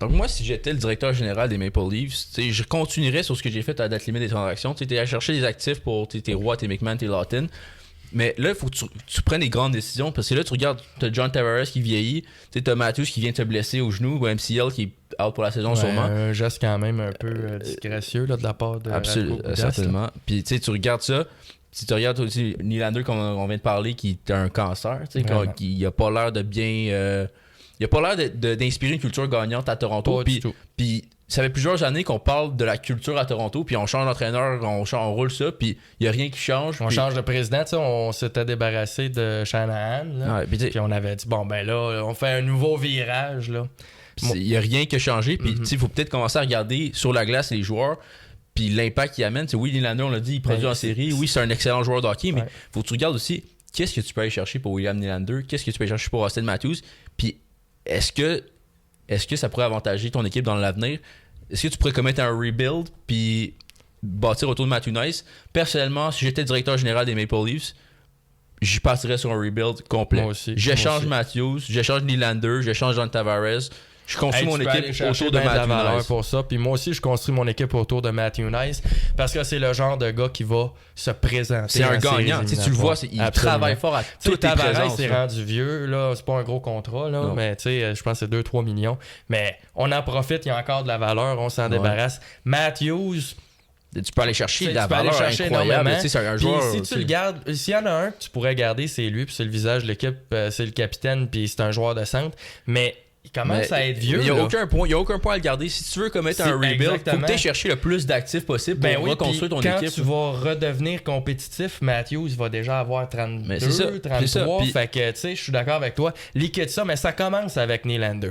Donc moi, si j'étais le directeur général des Maple Leafs, je continuerais sur ce que j'ai fait à la date limite des transactions. Tu es allé chercher des actifs pour tes Roy, tes McMahon, tes Lawton. Mais là, il faut que tu prennes des grandes décisions. Parce que là, tu regardes, t'as John Tavares qui vieillit, t'as Matthews qui vient de te blesser au genou, ou MCL qui est out pour la saison sûrement. Un geste quand même un peu disgracieux là, de la part de Absolument, certainement. Puis tu regardes ça. Si tu regardes aussi Nylander, comme on vient de parler, qui a un cancer, qui a pas l'air de bien... il a pas l'air d'inspirer une culture gagnante à Toronto. Puis ça fait plusieurs années qu'on parle de la culture à Toronto, puis on change d'entraîneur, on roule ça, puis il n'y a rien qui change. On change de président, on s'était débarrassé de Shanahan, là, puis on avait dit, bon ben là, on fait un nouveau virage. Là. Il n'y a rien qui a changé, puis il faut peut-être commencer à regarder sur la glace les joueurs, puis l'impact qu'il amène. Oui, Nylander, on l'a dit, il produit en série, oui, c'est un excellent joueur de hockey, mais faut que tu regardes aussi, qu'est-ce que tu peux aller chercher pour William Nylander, qu'est-ce que tu peux aller chercher pour Austin Matthews, puis est-ce que ça pourrait avantager ton équipe dans l'avenir? Est-ce que tu pourrais commettre un rebuild puis bâtir autour de Matthew Nice? Personnellement, si j'étais directeur général des Maple Leafs, j'y passerais sur un rebuild complet. Moi aussi. J'échange Matthews, j'échange Nylander, j'échange John Tavares. Je construis mon équipe autour de Matthew Nice. Pour ça. Puis moi aussi, je construis mon équipe autour de Matthew Nice parce que c'est le genre de gars qui va se présenter. C'est un gagnant. Tu le vois, il travaille fort à toutes les présences. C'est rendu vieux. Là, c'est pas un gros contrat, là, mais je pense que c'est 2-3 millions. Mais on en profite, il y a encore de la valeur, on s'en débarrasse. Matthews... Tu peux aller chercher de la valeur incroyable. C'est un joueur, si tu le gardes, s'il y en a un que tu pourrais garder, c'est lui, puis c'est le visage de l'équipe, c'est le capitaine, puis c'est un joueur de centre. Mais il commence à être vieux. Il n'y a aucun point à le garder. Si tu veux commettre un rebuild, il faut que tu aies cherché le plus d'actifs possible pour reconstruire ton équipe. Quand tu vas redevenir compétitif, Matthews va déjà avoir 32, 33. Fait que, tu sais, je suis d'accord avec toi. Liquide ça, mais ça commence avec Nylander.